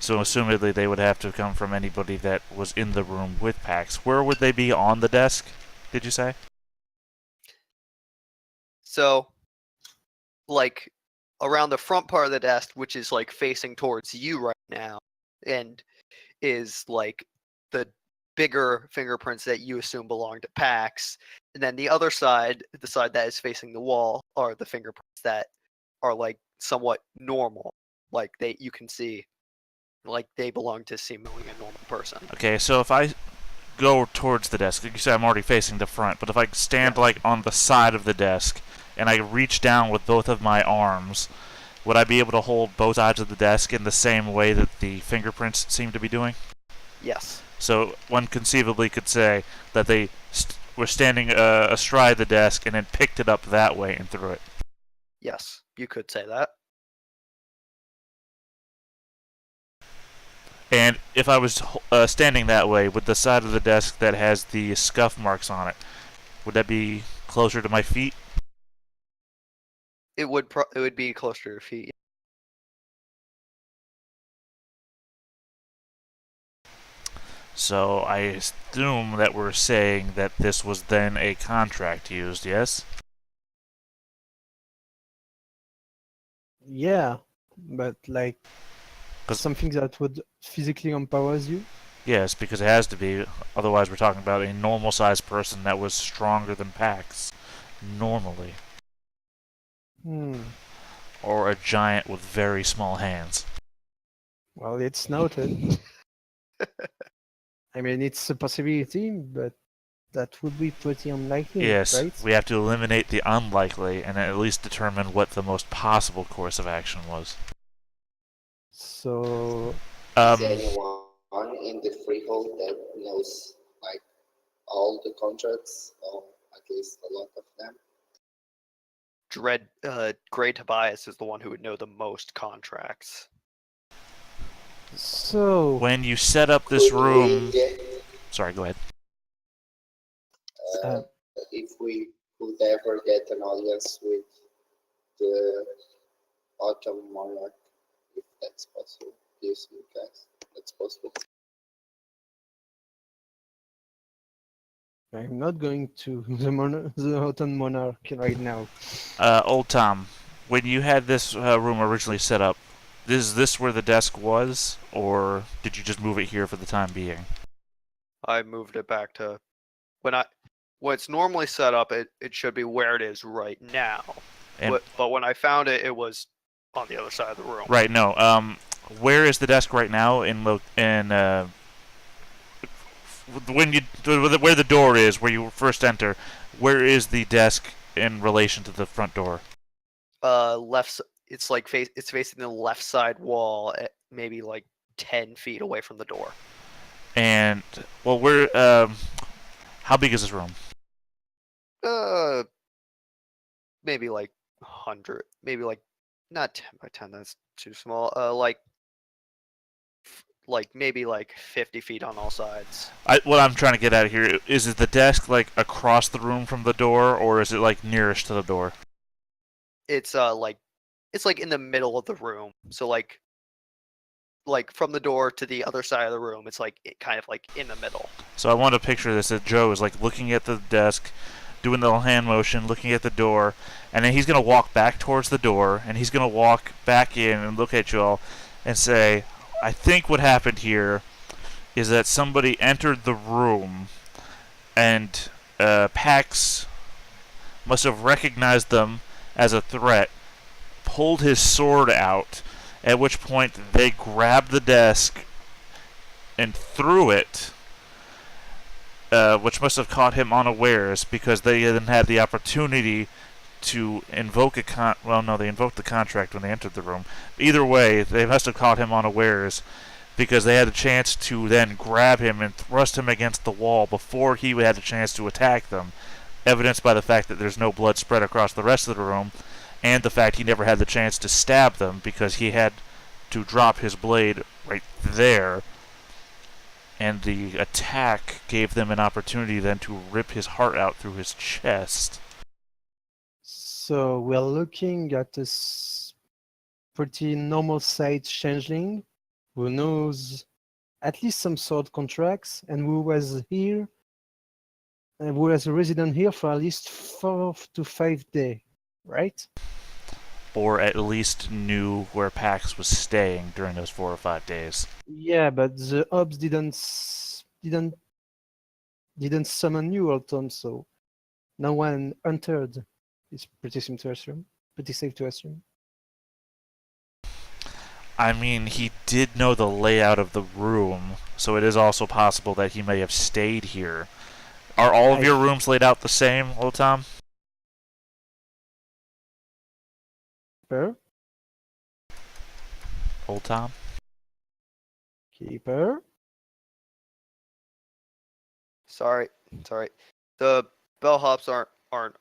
So assumedly they would have to come from anybody that was in the room with Pax. Where would they be on the desk, did you say? So, like, around the front part of the desk, which is like facing towards you right now, and is like the bigger fingerprints that you assume belong to Pax, and then the other side, the side that is facing the wall, are the fingerprints that are like somewhat normal, like you can see, like they belong to seemingly a normal person. Okay, so if I go towards the desk, like you said, I'm already facing the front, but if I stand like on the side of the desk and I reach down with both of my arms, would I be able to hold both sides of the desk in the same way that the fingerprints seem to be doing? Yes. So one conceivably could say that they were standing astride the desk and then picked it up that way and threw it. Yes, you could say that. And if I was standing that way with the side of the desk that has the scuff marks on it, would that be closer to my feet? It would be closer to your feet. So I assume that we're saying that this was then a contract used, yes? Yeah, but like Something that would physically empowers you? Yes, because it has to be. Otherwise, we're talking about a normal-sized person that was stronger than Pax. Normally. Or a giant with very small hands. Well, it's noted. I mean, it's a possibility, but that would be pretty unlikely, Yes, right? we have to eliminate the unlikely and at least determine what the most possible course of action was. So, Is there anyone in the Freehold that knows like all the contracts, or at least a lot of them? Gray Tobias is the one who would know the most contracts. so When you set up this Could room... we get, Sorry, go ahead. if we could ever get an audience with the Autumn Monarch, if that's possible, please, you guys, that's possible. I'm not going to the Autumn Monarch right now. Old Tom, when you had this room originally set up, is this where the desk was, or did you just move it here for the time being? I moved it back to when it's normally set up. It should be where it is right now. And- But when I found it, it was on the other side of the room. Right. No. Where is the desk right now? When you where the door is, where you first enter, where is the desk in relation to the front door? Left. It's like it's facing the left side wall, at maybe like 10 feet away from the door. And well, where? How big is this room? Maybe like 100. Maybe like not 10 by 10. That's too small. Like maybe like 50 feet on all sides. What I'm trying to get at here is it the desk like across the room from the door, or is it like nearest to the door? It's like in the middle of the room. So like from the door to the other side of the room, it's like kind of like in the middle. So I want to picture this that Joe is like looking at the desk, doing the little hand motion, looking at the door, and then he's gonna walk back towards the door, and he's gonna walk back in and look at you all, and say, "I think what happened here is that somebody entered the room, and Pax must have recognized them as a threat, pulled his sword out, at which point they grabbed the desk and threw it, which must have caught him unawares because they then had the opportunity to invoke they invoked the contract when they entered the room. Either way, they must have caught him unawares because they had a chance to then grab him and thrust him against the wall before he had a chance to attack them, evidenced by the fact that there's no blood spread across the rest of the room, and the fact he never had the chance to stab them because he had to drop his blade right there, and the attack gave them an opportunity then to rip his heart out through his chest. So we're looking at a pretty normal sized changeling who knows at least some sword contracts and who was here, who was a resident here for at least 4 to 5 days, right? Or at least knew where Pax was staying during those 4 or 5 days. Yeah, but the ops didn't summon you, Alton, so no one entered. It's pretty safe to assume. I mean, he did know the layout of the room, so it is also possible that he may have stayed here. Are all of your rooms laid out the same, Old Tom? Keeper? Old Tom? Keeper? Sorry. The bellhops aren't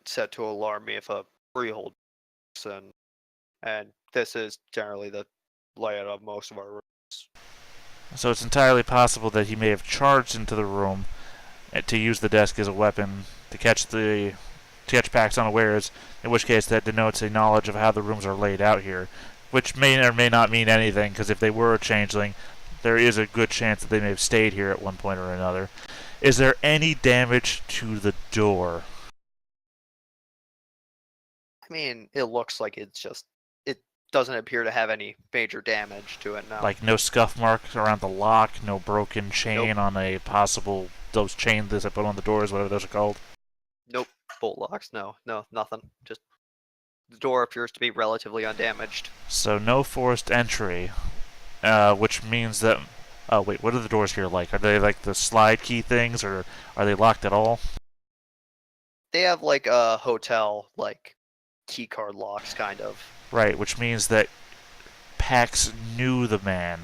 set to alarm me if a freehold person, and this is generally the layout of most of our rooms. So it's entirely possible that he may have charged into the room to use the desk as a weapon to catch Pax unawares, in which case that denotes a knowledge of how the rooms are laid out here, which may or may not mean anything, because if they were a changeling, there is a good chance that they may have stayed here at one point or another. Is there any damage to the door? I mean, it looks like it doesn't appear to have any major damage to it now. Like no scuff marks around the lock, no broken chain on a possible those chains that I put on the doors, whatever those are called. Nope. Bolt locks. No, nothing. Just the door appears to be relatively undamaged. So no forced entry, which means that. Oh wait, what are the doors here like? Are they like the slide key things, or are they locked at all? They have like a hotel like key card locks, kind of. Right, which means that Pax knew the man,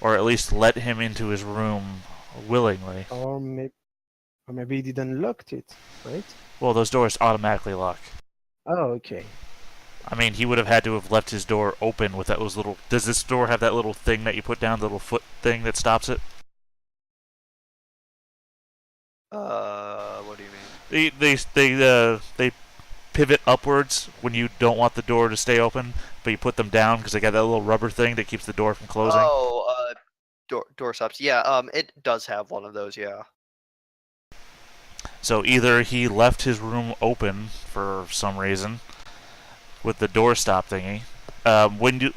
or at least let him into his room willingly. Or maybe he didn't lock it, right? Well, those doors automatically lock. Oh, okay. I mean, he would have had to have left his door open with those little... Does this door have that little thing that you put down, the little foot thing that stops it? What do you mean? They pivot upwards when you don't want the door to stay open, but you put them down because they got that little rubber thing that keeps the door from closing. Oh, door stops. Yeah, it does have one of those, yeah. So either he left his room open for some reason with the door stop thingy.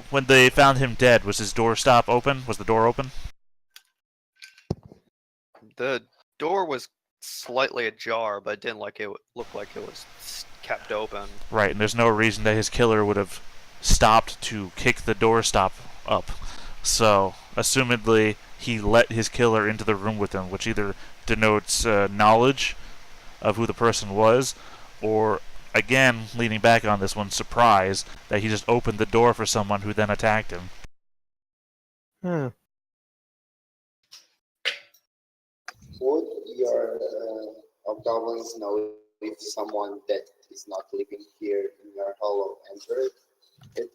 When they found him dead, was his door stop open? Was the door open? The door was slightly ajar, but it didn't look like it was kept open. Right, and there's no reason that his killer would have stopped to kick the door stop up. So, assumedly, he let his killer into the room with him, which either denotes knowledge of who the person was, or, again, leaning back on this one, surprise that he just opened the door for someone who then attacked him. Huh. Would your goblins know if someone that is not living here in your hollow entered it?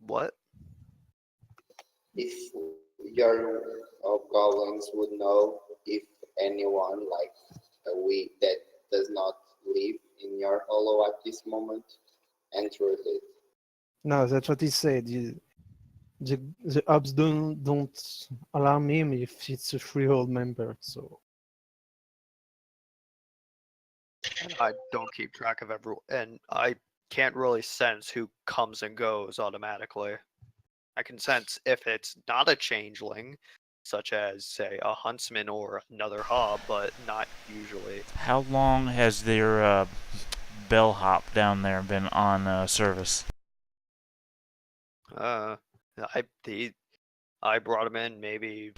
What? If your goblins would know if anyone like we that does not live in your hollow at this moment entered it. No, that's what he said. The ops don't alarm him if it's a Freehold member, so... And I don't keep track of everyone, and I can't really sense who comes and goes automatically. I can sense if it's not a changeling, such as, say, a huntsman or another hob, but not usually. How long has their bellhop down there been on service? I brought him in maybe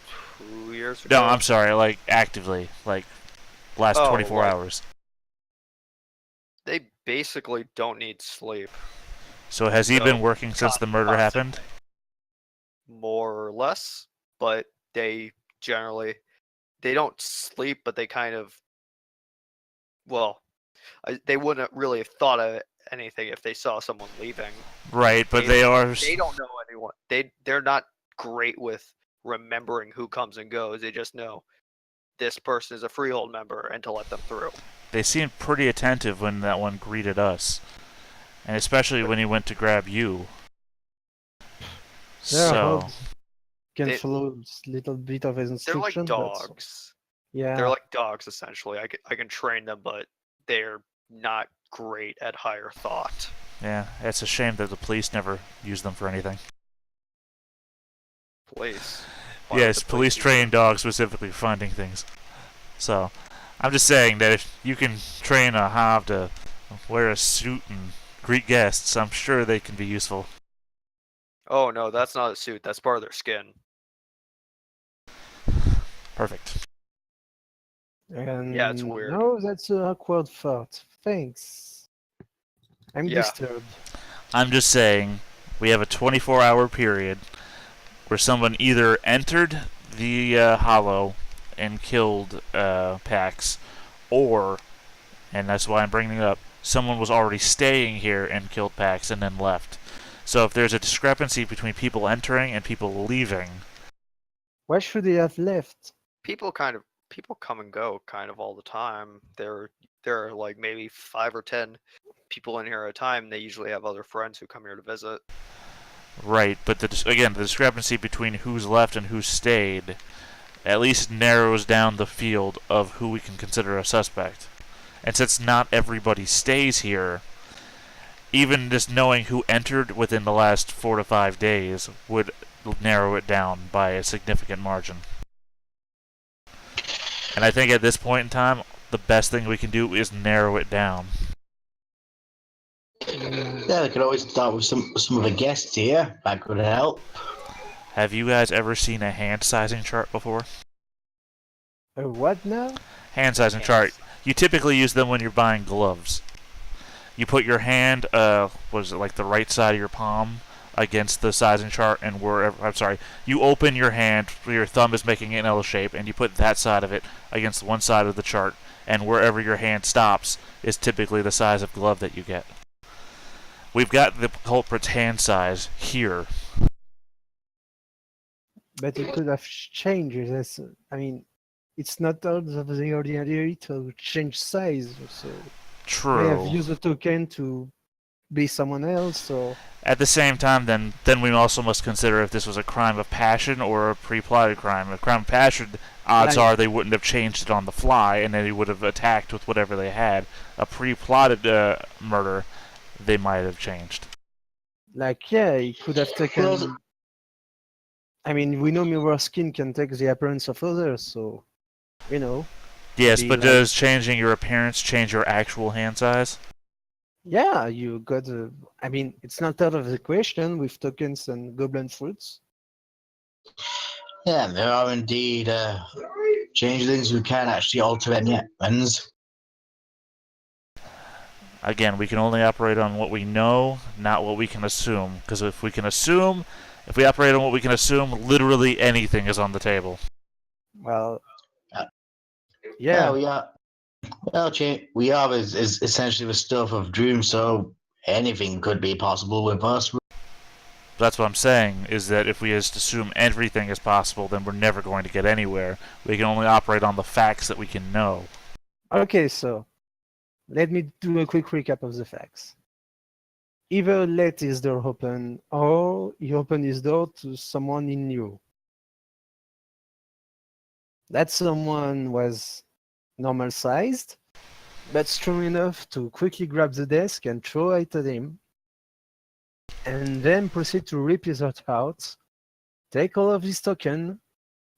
2 years ago. No, I'm sorry, like actively, like last 24 hours. They basically don't need sleep. So has he been working since the murder happened? More or less, but they don't sleep, but they kind of, they wouldn't really have thought of anything if they saw someone leaving. Right, but they don't know anyone. They're not great with remembering who comes and goes. They just know this person is a Freehold member and to let them through. They seemed pretty attentive when that one greeted us, and especially when he went to grab you. So can follow a little bit of his instruction. They're like dogs. Yeah, they're like dogs essentially. I can train them, but they're not great at higher thought. Yeah, it's a shame that the police never use them for anything. Police? Yes, police train dogs specifically for finding things. So, I'm just saying that if you can train a hob to wear a suit and greet guests, I'm sure they can be useful. Oh no, that's not a suit. That's part of their skin. Perfect. And yeah, it's weird. No, that's an awkward thought. Thanks. I'm disturbed. I'm just saying, we have a 24-hour period where someone either entered the hollow and killed Pax, or, and that's why I'm bringing it up, someone was already staying here and killed Pax and then left. So if there's a discrepancy between people entering and people leaving... Why should they have left? People come and go kind of all the time. There are like maybe 5 or 10 people in here at a time. They usually have other friends who come here to visit. Right, but again, the discrepancy between who's left and who stayed at least narrows down the field of who we can consider a suspect. And since not everybody stays here, even just knowing who entered within the last 4 to 5 days would narrow it down by a significant margin. And I think at this point in time, the best thing we can do is narrow it down. Yeah, we could always start with some of the guests here. That could help. Have you guys ever seen a hand sizing chart before? What now? Hand sizing chart. You typically use them when you're buying gloves. You put your hand, was it like the right side of your palm against the sizing chart, and wherever, I'm sorry, you open your hand, your thumb is making an L shape, and you put that side of it against one side of the chart, and wherever your hand stops is typically the size of glove that you get. We've got the culprit's hand size here. But it could have changed. I mean, it's not out of the ordinary to change size. So may have True. used a token to be someone else, or At the same time, then we also must consider if this was a crime of passion or a pre-plotted crime. A crime of passion, odds Like- are they wouldn't have changed it on the fly, and then he would have attacked with whatever they had. A pre-plotted murder, they might have changed. like, yeah, he could have taken. Well, I mean, we know mirror skin can take the appearance of others, so you know. Yes, Maybe but like- does changing your appearance change your actual hand size? Yeah, you got. I mean, it's not out of the question with tokens and goblin fruits. Yeah, there are indeed changelings who can actually alter any weapons. Again, we can only operate on what we know, not what we can assume. Because if we operate on what we can assume, literally anything is on the table. Well, Yeah. yeah. we are. Well, we are is essentially the stuff of dreams, so anything could be possible with us. That's what I'm saying, is that if we just assume everything is possible, then we're never going to get anywhere. We can only operate on the facts that we can know. Okay, so let me do a quick recap of the facts. Either let his door open, or he opened his door to someone he knew. That someone was normal sized, but strong enough to quickly grab the desk and throw it at him, and then proceed to rip his heart out, take all of his token,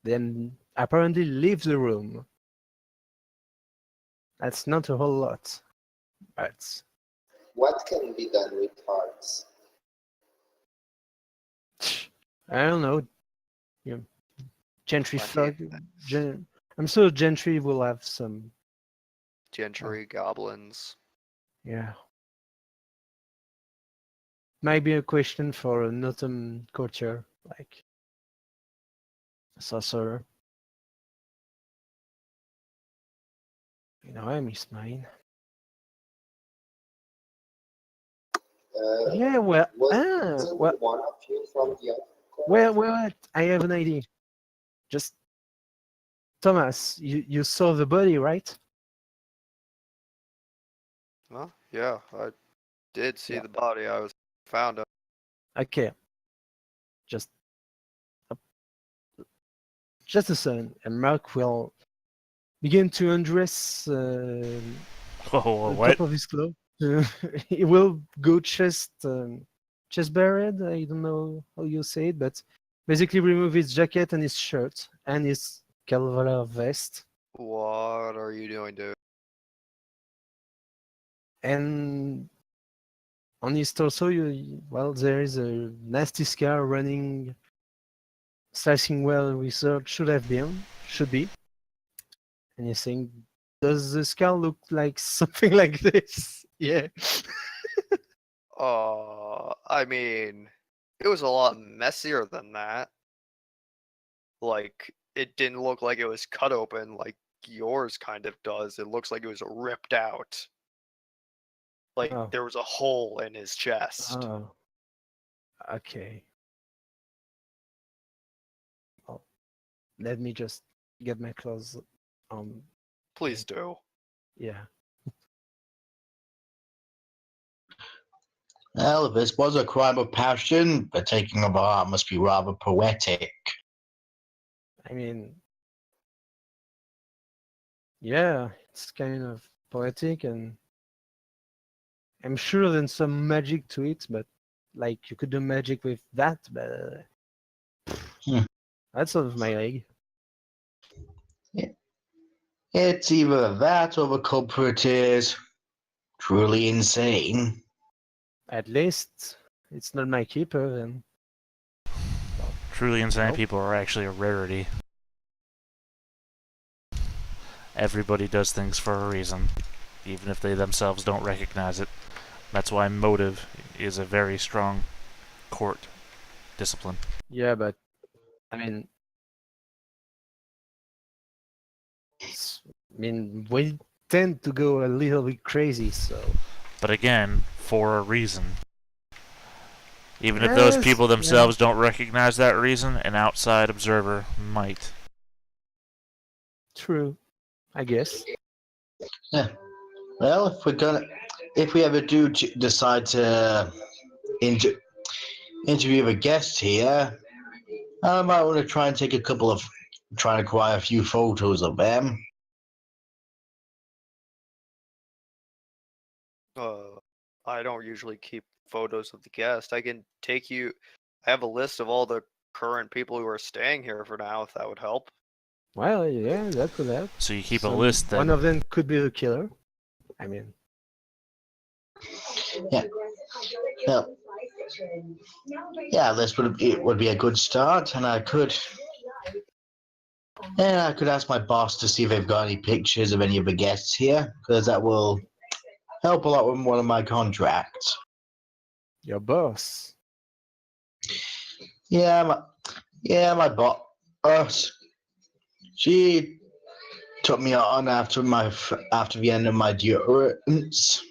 then apparently leave the room. That's not a whole lot, but What can be done with hearts? I don't know. Gentry Plenty of fog. things. I'm sure Gentry will have some. Gentry, goblins. Yeah. Might be a question for an autumn culture, like sorcerer. I miss mine. Yeah, well, Wasn't well, one of you from the other well, I have an idea. Just Thomas, you saw the body, right? Well, yeah, I did see Yeah. the body. I was found it. Okay. Just a second, and Mark will begin to undress the Oh, what? top of his clothes. He will go chest buried. I don't know how you say it, but basically remove his jacket and his shirt and his Calvalar vest. What are you doing, dude? And on his torso, there is a nasty scar running, slicing well where should be. And you think, does the scar look like something like this? Yeah. I mean, it was a lot messier than that. Like, it didn't look like it was cut open like yours kind of does. It looks like it was ripped out. Like, Oh. there was a hole in his chest. Oh. Okay. Oh. Let me just get my clothes on. Please do. Yeah. Well, if this was a crime of passion, the taking of a heart must be rather poetic. I mean, yeah, it's kind of poetic, and I'm sure there's some magic to it, but like you could do magic with that, but that's out of my league. It's either that or the culprit is truly insane. At least it's not my keeper, then. Truly insane Nope. people are actually a rarity. Everybody does things for a reason, even if they themselves don't recognize it. That's why motive is a very strong court discipline. Yeah, but I mean, we tend to go a little bit crazy, so. But again, for a reason. Even if those Yes, people yeah. themselves don't recognize that reason, an outside observer might. True, I guess. Yeah. Well, if we ever do decide to interview a guest here, I might want to try and try and acquire a few photos of them. I don't usually keep photos of the guest. I can take you. I have a list of all the current people who are staying here for now, if that would help. Well, yeah, that could help. So you keep a list then. One of them could be the killer. I mean, Yeah. Well, yeah, this would be a good start, and I could ask my boss to see if they've got any pictures of any of the guests here, because that will help a lot with one of my contracts. your boss. Yeah, my boss. She took me on after the end of my durance.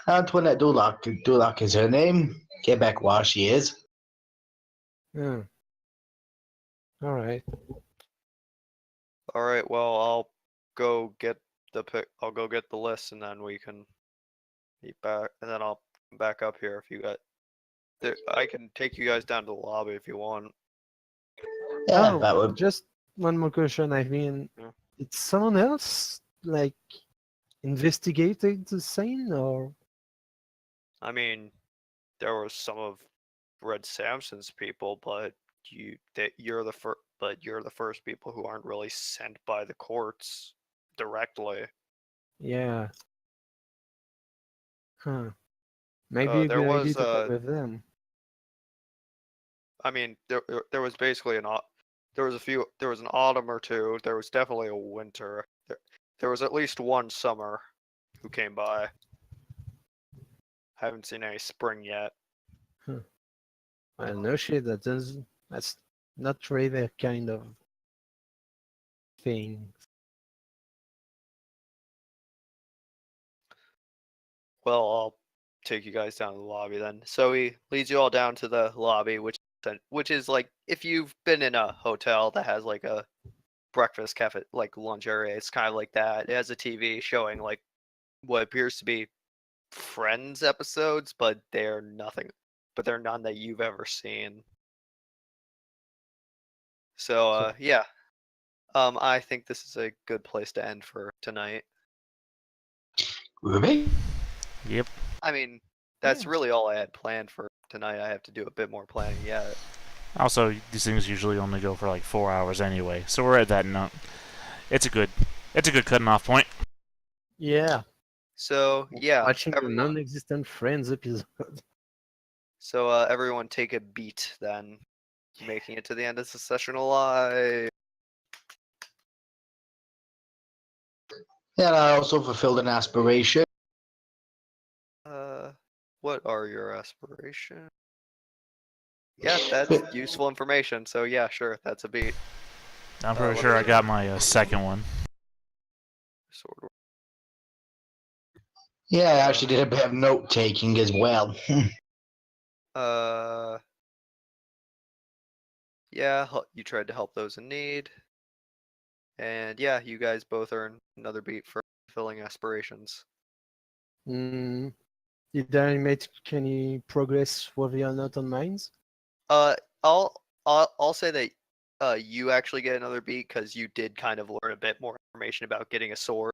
Antoinette Dulac is her name. Quebecois she is. Yeah. All right. All right. Well, I'll go get I'll go get the list, and then we can meet back. And then I'll come back up here if you got. I can take you guys down to the lobby if you want. Yeah, Oh, that would. just one more question. I mean, Yeah. did someone else like investigated the scene, or? I mean, there was some of Red Samson's people, but you're the first people who aren't really sent by the courts directly. Yeah. Huh. Maybe a There good idea was to talk with them. I mean, there was basically there was an autumn or two. There was definitely a winter. There was at least one summer who came by. Haven't seen any spring yet. Well, no shit. That's not really their kind of thing. Well, I'll take you guys down to the lobby then. So he leads you all down to the lobby, which is like if you've been in a hotel that has like a breakfast cafe, like lunch area, it's kind of like that. It has a TV showing like what appears to be Friends episodes, but they're none that you've ever seen. So yeah, I think this is a good place to end for tonight. Ruby? Yep. I mean, that's Yeah. really all I had planned for tonight. I have to do a bit more planning yet. Also, these things usually only go for like 4 hours anyway, so we're at that note. It's a good cutting off point. Yeah. So yeah, Watching the everyone. non-existent Friends episode. So everyone take a beat then, making it to the end of the session alive. Yeah, and I also fulfilled an aspiration. What are your aspirations? Yeah, that's useful information. So yeah, sure, that's a beat. I'm pretty let sure me- I got my second one. Sword. Yeah, I actually did a bit of note taking as well. Yeah, you tried to help those in need. And yeah, you guys both earn another beat for fulfilling aspirations. Mm, did I make any progress worthy or not on mines? I'll say that you actually get another beat because you did kind of learn a bit more information about getting a sword.